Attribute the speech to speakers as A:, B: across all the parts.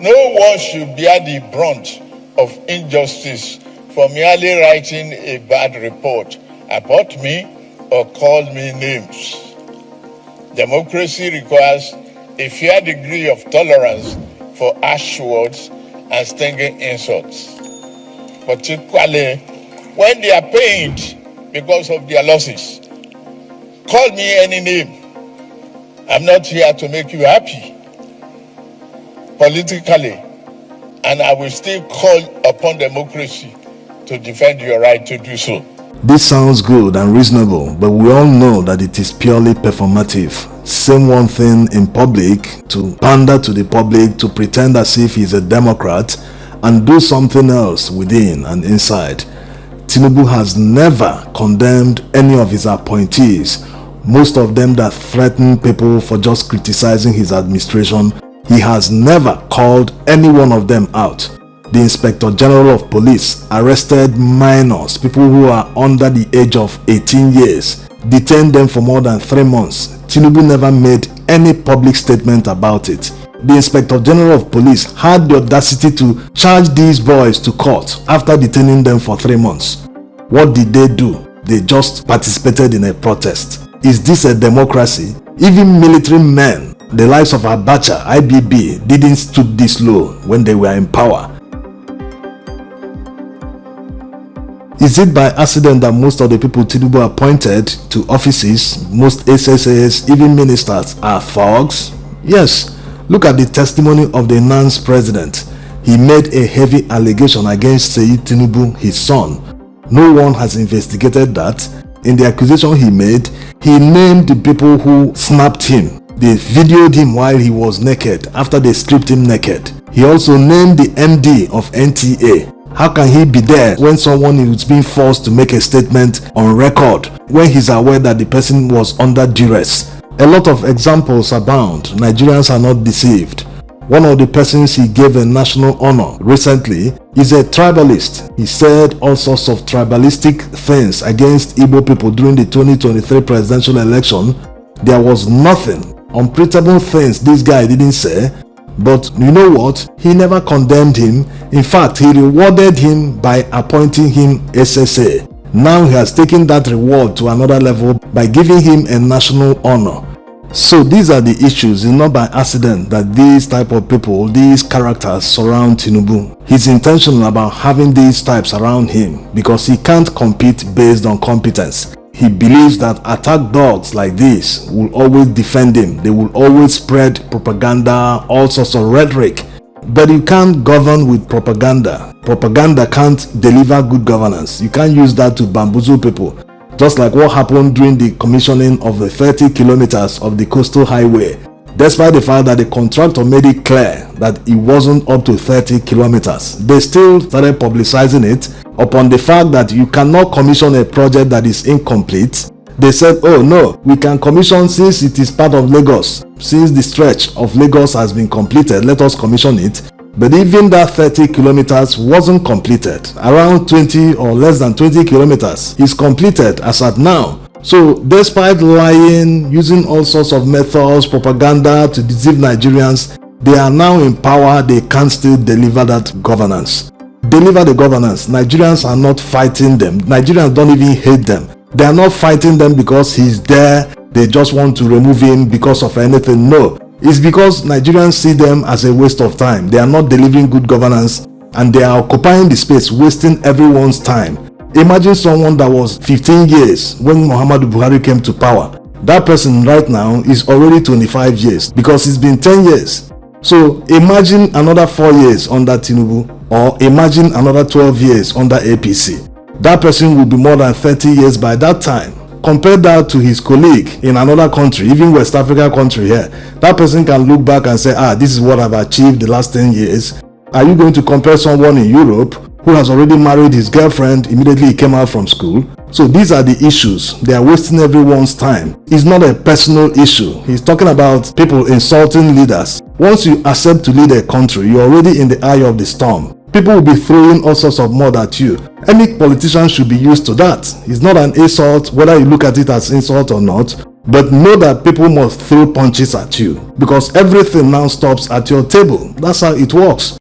A: No one should bear the brunt of injustice for merely writing a bad report about me or call me names. Democracy requires a fair degree of tolerance for harsh words and stinging insults, particularly when they are pained because of their losses. Call me any name. I'm not here to make you happy politically, and I will still call upon democracy to defend your right to do so.
B: This sounds good and reasonable, but we all know that it is purely performative. Saying one thing in public to pander to the public, to pretend as if he's a Democrat, and do something else within and inside. Tinubu has never condemned any of his appointees, most of them that threaten people for just criticizing his administration. He has never called any one of them out. The Inspector General of Police arrested minors, people who are under the age of 18 years, detained them for more than 3 months. Tinubu never made any public statement about it. The Inspector General of Police had the audacity to charge these boys to court after detaining them for 3 months. What did they do? They just participated in a protest. Is this a democracy? Even military men, the likes of Abacha, IBB, didn't stoop this low when they were in power. Is it by accident that most of the people Tinubu appointed to offices, most SSAs, even ministers, are thugs? Yes. Look at the testimony of the announced president. He made a heavy allegation against Tinubu, his son. No one has investigated that. In the accusation he made, he named the people who snapped him. They videoed him while he was naked after they stripped him naked. He also named the MD of NTA. How can he be there when someone is being forced to make a statement on record when he's aware that the person was under duress? A lot of examples abound. Nigerians are not deceived. One of the persons he gave a national honor recently is a tribalist. He said all sorts of tribalistic things against Igbo people during the 2023 presidential election. There was nothing, unprintable things this guy didn't say. But you know what? He never condemned him. In fact, he rewarded him by appointing him SSA. Now he has taken that reward to another level by giving him a national honor. So these are the issues. It's not by accident that these type of people, these characters surround Tinubu. He's intentional about having these types around him because he can't compete based on competence. He believes that attack dogs like this will always defend him. They will always spread propaganda, all sorts of rhetoric. But you can't govern with propaganda. Propaganda can't deliver good governance. You can't use that to bamboozle people. Just like what happened during the commissioning of the 30 kilometers of the coastal highway. Despite the fact that the contractor made it clear that it wasn't up to 30 kilometers, they still started publicizing it upon the fact that you cannot commission a project that is incomplete. They said, oh no, we can commission since it is part of Lagos. Since the stretch of Lagos has been completed, let us commission it. But even that 30 kilometers wasn't completed. Around 20 or less than 20 kilometers is completed as at now. So despite lying, using all sorts of methods, propaganda to deceive Nigerians, they are now in power. They can't still deliver that governance. Deliver the governance. Nigerians are not fighting them. Nigerians don't even hate them. They are not fighting them because he's there. They just want to remove him because of anything. No. It's because Nigerians see them as a waste of time. They are not delivering good governance and they are occupying the space, wasting everyone's time. Imagine someone that was 15 years when Muhammadu Buhari came to power. That person right now is already 25 years because it's been 10 years. So imagine another 4 years under Tinubu or imagine another 12 years under APC. That person will be more than 30 years by that time. Compare that to his colleague in another country, even West Africa country here. That person can look back and say, this is what I've achieved the last 10 years. Are you going to compare someone in Europe who has already married his girlfriend immediately he came out from school? So these are the issues. They are wasting everyone's time. It's not a personal issue. He's talking about people insulting leaders. Once you accept to lead a country, you're already in the eye of the storm. People will be throwing all sorts of mud at you. Any politician should be used to that. It's not an insult, whether you look at it as insult or not. But know that people must throw punches at you because everything now stops at your table. That's how it works.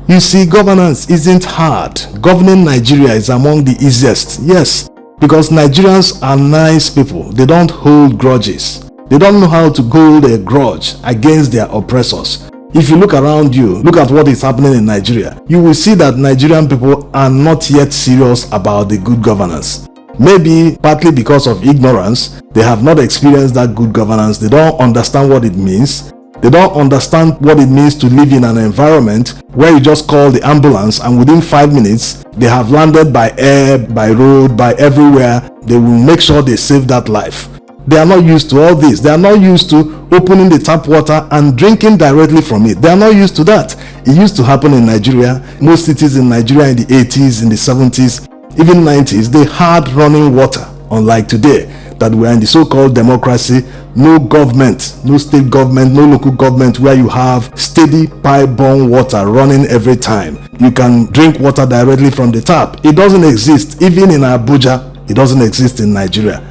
B: You see, governance isn't hard. Governing Nigeria is among the easiest. Yes, because Nigerians are nice people. They don't hold grudges. They don't know how to hold a grudge against their oppressors. If you look around you, look at what is happening in Nigeria, you will see that Nigerian people are not yet serious about the good governance. Maybe partly because of ignorance, they have not experienced that good governance. They don't understand what it means. They don't understand what it means to live in an environment where you just call the ambulance and within 5 minutes, they have landed by air, by road, by everywhere. They will make sure they save that life. They are not used to all this. They are not used to opening the tap water and drinking directly from it. They are not used to that. It used to happen in Nigeria. Most cities in Nigeria in the 80s, in the 70s, even 90s, they had running water, unlike today that we are in the so-called democracy. No government, no state government, no local government where you have steady pipe-borne water running every time. You can drink water directly from the tap. It doesn't exist. Even in Abuja, it doesn't exist in Nigeria.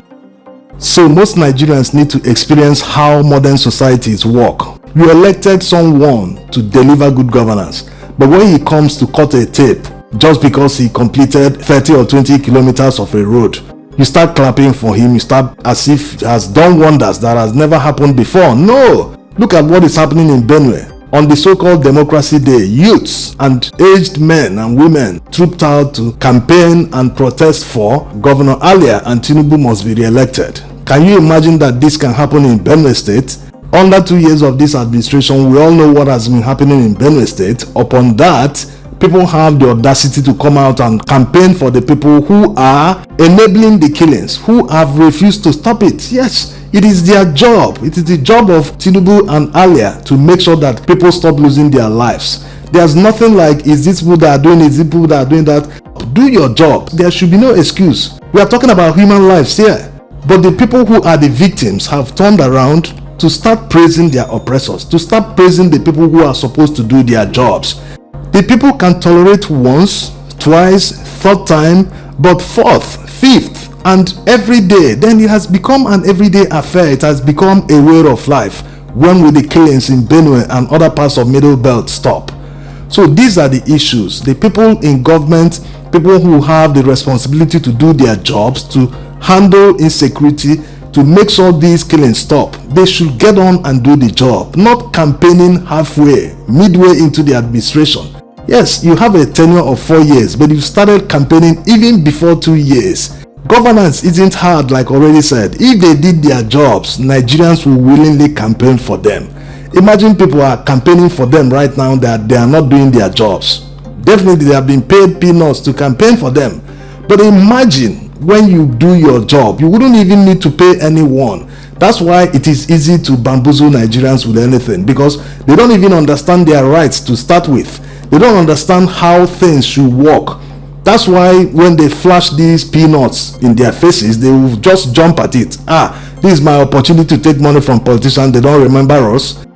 B: So most Nigerians need to experience how modern societies work. You elected someone to deliver good governance, but when he comes to cut a tape just because he completed 30 or 20 kilometers of a road, you start clapping for him. You start as if he has done wonders that has never happened before. No! Look at what is happening in Benue. On the so-called Democracy Day, youths and aged men and women trooped out to campaign and protest for Governor Alia and Tinubu must be re-elected. Can you imagine that this can happen in Benue State? Under 2 years of this administration, we all know what has been happening in Benue State. Upon that, people have the audacity to come out and campaign for the people who are enabling the killings, who have refused to stop it. Yes, it is their job. It is the job of Tinubu and Alia to make sure that people stop losing their lives. There's nothing like, is this people that are doing it, is this people that are doing that? Do your job. There should be no excuse. We are talking about human lives here. But the people who are the victims have turned around to start praising their oppressors, to start praising the people who are supposed to do their jobs. The people can tolerate once, twice, third time, but fourth, fifth, and every day. Then it has become an everyday affair. It has become a way of life. When will the killings in Benue and other parts of Middle Belt stop? So these are the issues. The people in government, people who have the responsibility to do their jobs, to handle insecurity, to make sure these killings stop, they should get on and do the job, not campaigning halfway, midway into the administration. Yes, you have a tenure of 4 years, but you started campaigning even before 2 years. Governance isn't hard, like already said. If they did their jobs, Nigerians will willingly campaign for them. Imagine people are campaigning for them right now that they are not doing their jobs. Definitely they have been paid peanuts to campaign for them. But imagine when you do your job, you wouldn't even need to pay anyone. That's why it is easy to bamboozle Nigerians with anything, because they don't even understand their rights to start with. They don't understand how things should work. That's why when they flash these peanuts in their faces, they will just jump at it. This is my opportunity to take money from politicians. They don't remember us.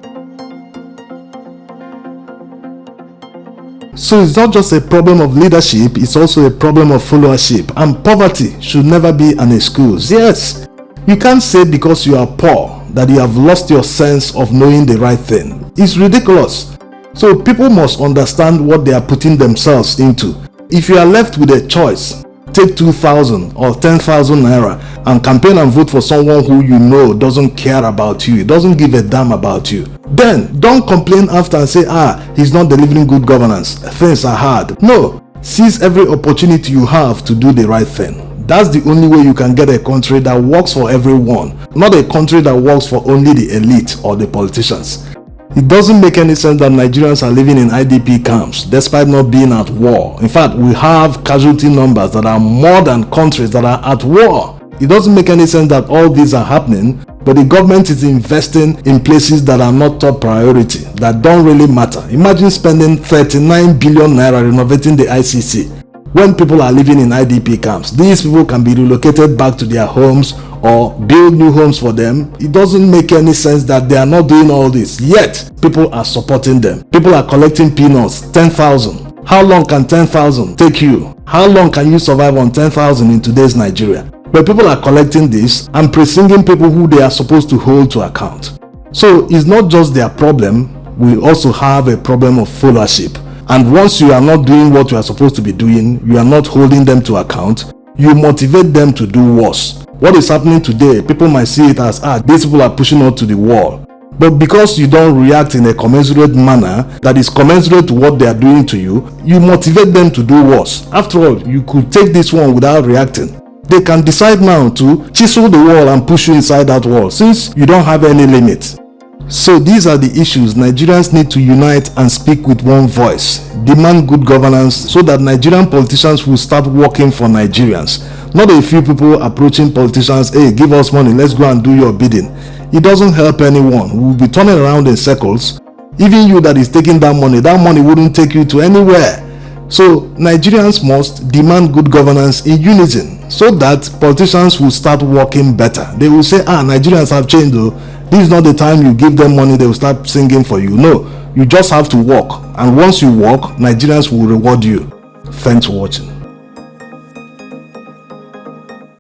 B: So it's not just a problem of leadership, it's also a problem of followership. And poverty should never be an excuse. Yes, you can't say because you are poor that you have lost your sense of knowing the right thing. It's ridiculous. So people must understand what they are putting themselves into. If you are left with a choice, take 2,000 or 10,000 naira and campaign and vote for someone who you know doesn't care about you, doesn't give a damn about you. Then don't complain after and say, he's not delivering good governance, things are hard. No, seize every opportunity you have to do the right thing. That's the only way you can get a country that works for everyone, not a country that works for only the elite or the politicians. It doesn't make any sense that Nigerians are living in IDP camps despite not being at war. In fact, we have casualty numbers that are more than countries that are at war. It doesn't make any sense that all these are happening, but the government is investing in places that are not top priority, that don't really matter. Imagine spending 39 billion naira renovating the ICC when people are living in IDP camps. These people can be relocated back to their homes or build new homes for them. It doesn't make any sense that they are not doing all this, yet people are supporting them. People are collecting peanuts, 10,000. How long can 10,000 take you? How long can you survive on 10,000 in today's Nigeria? But people are collecting this and pre-singing people who they are supposed to hold to account. So it's not just their problem, we also have a problem of followership. And once you are not doing what you are supposed to be doing, you are not holding them to account, you motivate them to do worse. What is happening today, people might see it as, these people are pushing us to the wall. But because you don't react in a commensurate manner that is commensurate to what they are doing to you, you motivate them to do worse. After all, you could take this one without reacting. They can decide now to chisel the wall and push you inside that wall since you don't have any limit. So these are the issues Nigerians need to unite and speak with one voice. Demand good governance so that Nigerian politicians will start working for Nigerians. Not a few people approaching politicians, hey, give us money, let's go and do your bidding. It doesn't help anyone. We will be turning around in circles. Even you that is taking that money wouldn't take you to anywhere. So Nigerians must demand good governance in unison so that politicians will start working better. They will say, Nigerians have changed though. This is not the time you give them money, they will start singing for you. No, you just have to work. And once you work, Nigerians will reward you. Thanks for watching.